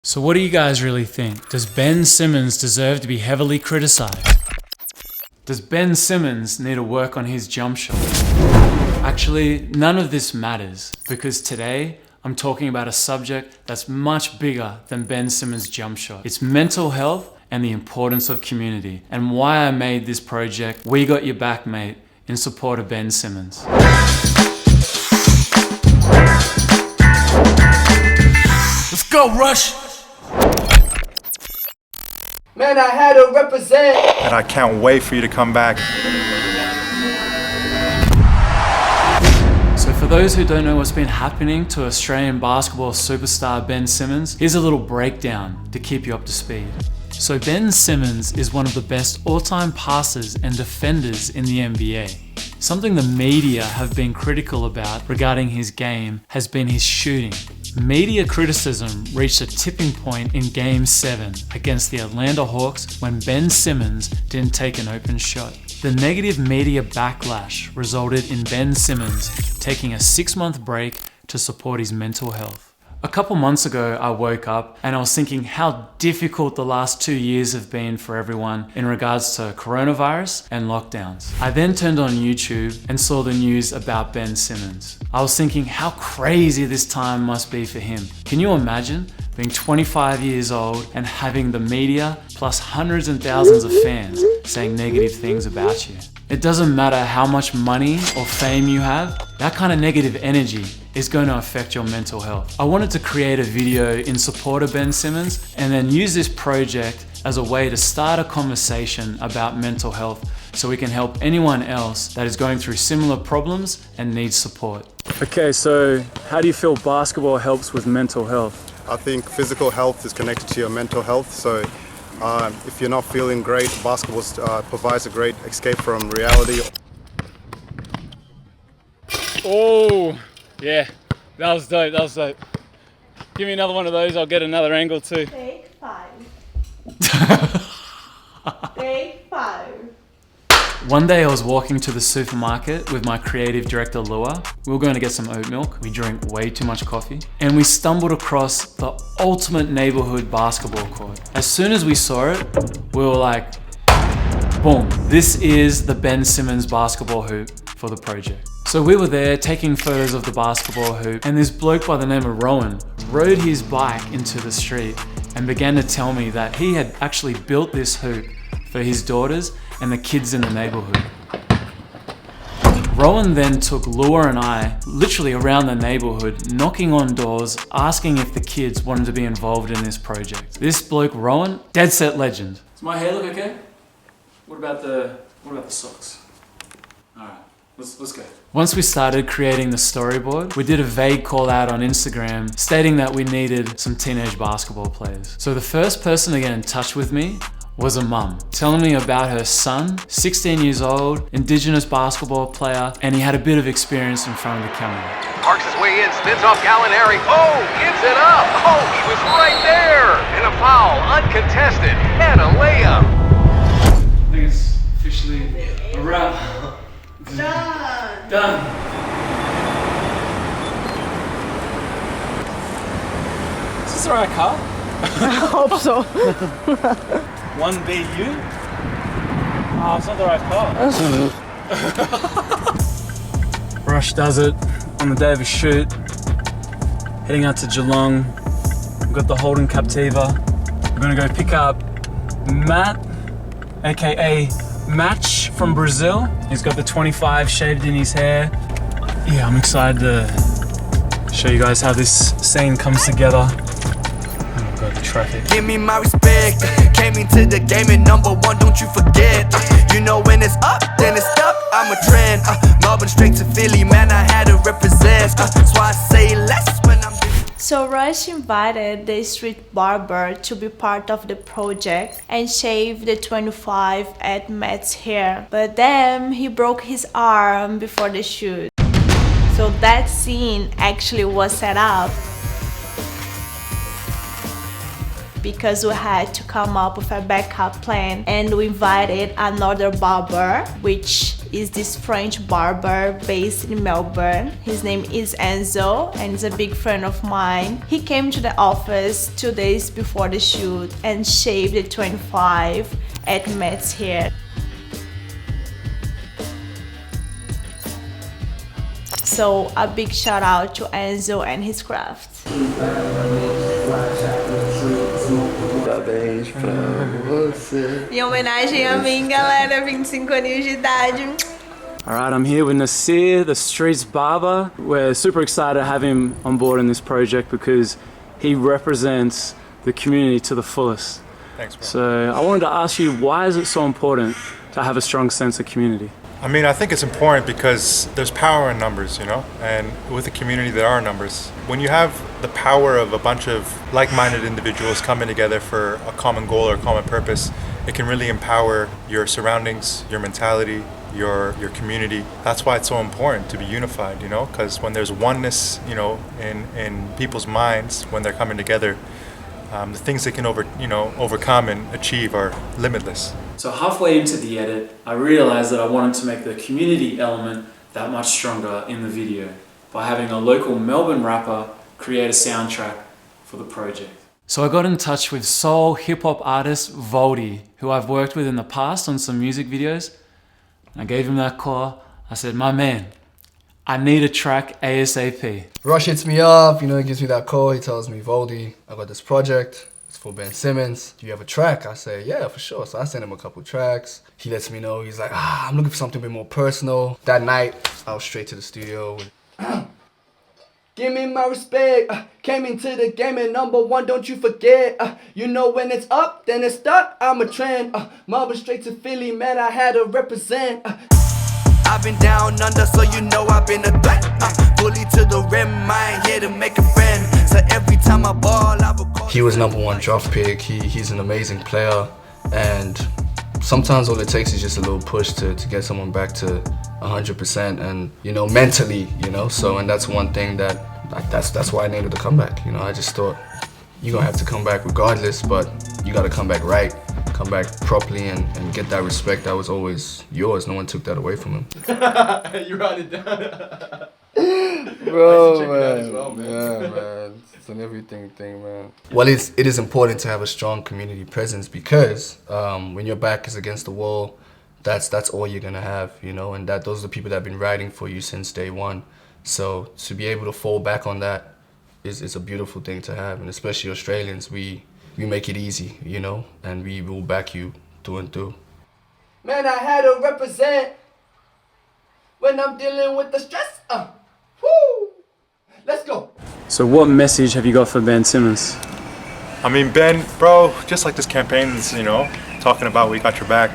So what do you guys really think? Does Ben Simmons deserve to be heavily criticized? Does Ben Simmons need to work on his jump shot? Actually, none of this matters because today I'm talking about a subject that's much bigger than Ben Simmons' jump shot. It's mental health and the importance of community, and why I made this project, We Got Your Back Mate, in support of Ben Simmons. Let's go, Rush! Man, I had to represent. And I can't wait for you to come back. So for those who don't know what's been happening to Australian basketball superstar Ben Simmons, here's a little breakdown to keep you up to speed. So Ben Simmons is one of the best all-time passers and defenders in the NBA. Something the media have been critical about regarding his game has been his shooting. Media criticism reached a tipping point in Game 7 against the Atlanta Hawks when Ben Simmons didn't take an open shot. The negative media backlash resulted in Ben Simmons taking a 6-month break to support his mental health. A couple months ago, I woke up and I was thinking how difficult the last 2 years have been for everyone in regards to coronavirus and lockdowns. I then turned on YouTube and saw the news about Ben Simmons. I was thinking how crazy this time must be for him. Can you imagine being 25 years old and having the media plus hundreds and thousands of fans saying negative things about you? It doesn't matter how much money or fame you have, that kind of negative energy is going to affect your mental health. I wanted to create a video in support of Ben Simmons and then use this project as a way to start a conversation about mental health so we can help anyone else that is going through similar problems and needs support. Okay, so how do you feel basketball helps with mental health? I think physical health is connected to your mental health, so if you're not feeling great, basketball provides a great escape from reality. Oh, yeah, that was dope, that was dope. Give me another one of those, I'll get another angle too. Take 5. Take 5. One day I was walking to the supermarket with my creative director Lua. We were going to get some oat milk. We drank way too much coffee. And we stumbled across the ultimate neighborhood basketball court. As soon as we saw it, we were like, boom, this is the Ben Simmons basketball hoop for the project. So we were there taking photos of the basketball hoop, and this bloke by the name of Rowan rode his bike into the street and began to tell me that he had actually built this hoop for his daughters and the kids in the neighborhood. Rowan then took Lua and I literally around the neighborhood, knocking on doors, asking if the kids wanted to be involved in this project. This bloke, Rowan, dead set legend. Does my hair look okay? What about the socks? All right, let's go. Once we started creating the storyboard, we did a vague call out on Instagram stating that we needed some teenage basketball players. So the first person to get in touch with me was a mum, telling me about her son, 16 years old, Indigenous basketball player, and he had a bit of experience in front of the camera. Parks his way in, spins off Gallinari. Oh, gives it up. Oh, he was right there. And a foul, uncontested, and a layup. I think it's officially a wrap. Done. Is this the right car? I hope so. 1BU? Oh, it's not the right car. Rush does it on the day of a shoot. Heading out to Geelong. We've got the Holden Captiva. We're gonna go pick up Matt, aka Match from Brazil. He's got the 25 shaved in his hair. Yeah, I'm excited to show you guys how this scene comes together. Oh god, the traffic. Give me my respect. Came into the game and #1, don't you forget. You know when it's up, then it's up. I'm a trend. Melbourne straight to Philly, man, I had to represent. That's why I say less when I'm. So Rush invited the Streets Barber to be part of the project and shave the 25 at Matt's hair. But then he broke his arm before the shoot. So that scene actually was set up because we had to come up with a backup plan, and we invited another barber, which is this French barber based in Melbourne. His name is Enzo and he's a big friend of mine. He came to the office 2 days before the shoot and shaved the 25 at Matt's hair. So a big shout out to Enzo and his craft. Em homenagem a mim, galera, 25 anos de idade. Alright, I'm here with Nasir, the Streets Barber. We're super excited to have him on board in this project because he represents the community to the fullest. Thanks, bro. So I wanted to ask you, why is it so important to have a strong sense of community? I mean, I think it's important because there's power in numbers, you know, and with a community there are numbers. When you have the power of a bunch of like-minded individuals coming together for a common goal or a common purpose, it can really empower your surroundings, your mentality, your community. That's why it's so important to be unified, you know, because when there's oneness, you know, in people's minds, when they're coming together, the things they can overcome and achieve are limitless. So halfway into the edit, I realized that I wanted to make the community element that much stronger in the video by having a local Melbourne rapper create a soundtrack for the project. So I got in touch with soul hip-hop artist Voldy, who I've worked with in the past on some music videos. And I gave him that call. I said, my man, I need a track ASAP. Rush hits me up, you know, he gives me that call, he tells me, Voldy, I got this project, it's for Ben Simmons, do you have a track? I say, yeah, for sure. So I send him a couple tracks. He lets me know, he's like, I'm looking for something a bit more personal. That night, I was straight to the studio. Give me my respect, came into the game and #1, don't you forget. You know when it's up, then it's stuck, I'm a trend. Marble straight to Philly, man, I had to represent. I've been down under, so you know I've been a threat. Bully to the rim, I ain't here to make a friend. So every time I ball, I will call. He was #1 draft pick, he's an amazing player. And sometimes all it takes is just a little push to get someone back to 100% and, you know, mentally, you know. So, and that's one thing that's why I needed to come back. You know, I just thought, you're gonna have to come back regardless, but you gotta come back right. Come back properly and get that respect that was always yours. No one took that away from him. You wrote it down. Bro, man. Yeah, man. It's an everything thing, man. Well, it is important to have a strong community presence because when your back is against the wall, that's all you're gonna have, you know, and those are the people that have been riding for you since day one. So to be able to fall back on that is a beautiful thing to have, and especially Australians, we make it easy, you know, and we will back you through and through. Man, I had to represent when I'm dealing with the stress. Woo! Let's go. So what message have you got for Ben Simmons? I mean, Ben, bro, just like this campaign is, you know, talking about we got your back,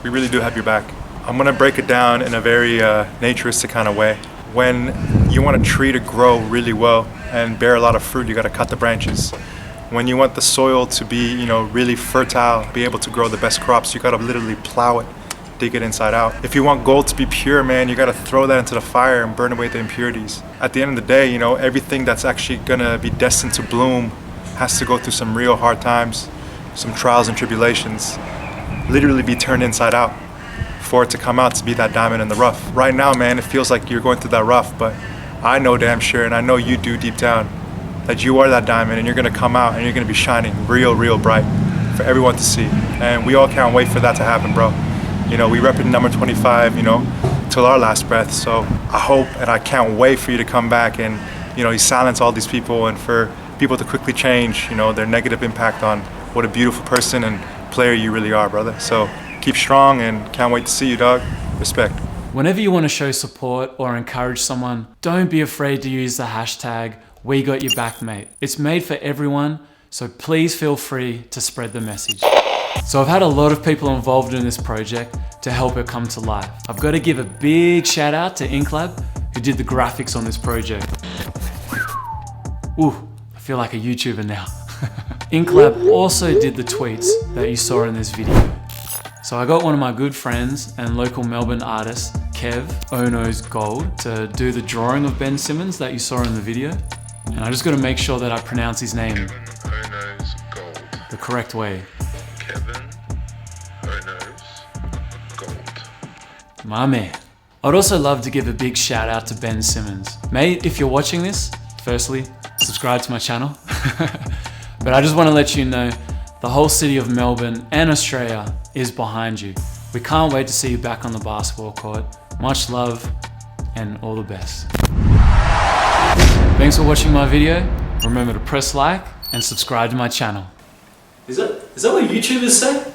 we really do have your back. I'm gonna break it down in a very naturistic kind of way. When you want a tree to grow really well and bear a lot of fruit, you gotta cut the branches. When you want the soil to be, you know, really fertile, be able to grow the best crops, you gotta literally plow it, dig it inside out. If you want gold to be pure, man, you gotta throw that into the fire and burn away the impurities. At the end of the day, you know, everything that's actually gonna be destined to bloom has to go through some real hard times, some trials and tribulations, literally be turned inside out for it to come out to be that diamond in the rough. Right now, man, it feels like you're going through that rough, but I know damn sure, and I know you do deep down, that you are that diamond and you're gonna come out and you're gonna be shining real, real bright for everyone to see. And we all can't wait for that to happen, bro. You know, we repping number 25, you know, till our last breath. So I hope and I can't wait for you to come back and, you know, you silence all these people and for people to quickly change, you know, their negative impact on what a beautiful person and player you really are, brother. So keep strong and can't wait to see you, dog. Respect. Whenever you want to show support or encourage someone, don't be afraid to use the hashtag We Got Your Back, mate. It's made for everyone, so please feel free to spread the message. So I've had a lot of people involved in this project to help it come to life. I've got to give a big shout out to InkLab, who did the graphics on this project. Ooh, I feel like a YouTuber now. InkLab also did the tweets that you saw in this video. So I got one of my good friends and local Melbourne artist, Kev, Ono's Gold, to do the drawing of Ben Simmons that you saw in the video. And I just got to make sure that I pronounce his name Ono's Gold. the correct way. Kevin Ono's Gold. My man. I'd also love to give a big shout out to Ben Simmons. Mate, if you're watching this, firstly, subscribe to my channel. But I just want to let you know, the whole city of Melbourne and Australia is behind you. We can't wait to see you back on the basketball court. Much love and all the best. Thanks for watching my video. Remember to press like and subscribe to my channel. Is that what YouTubers say?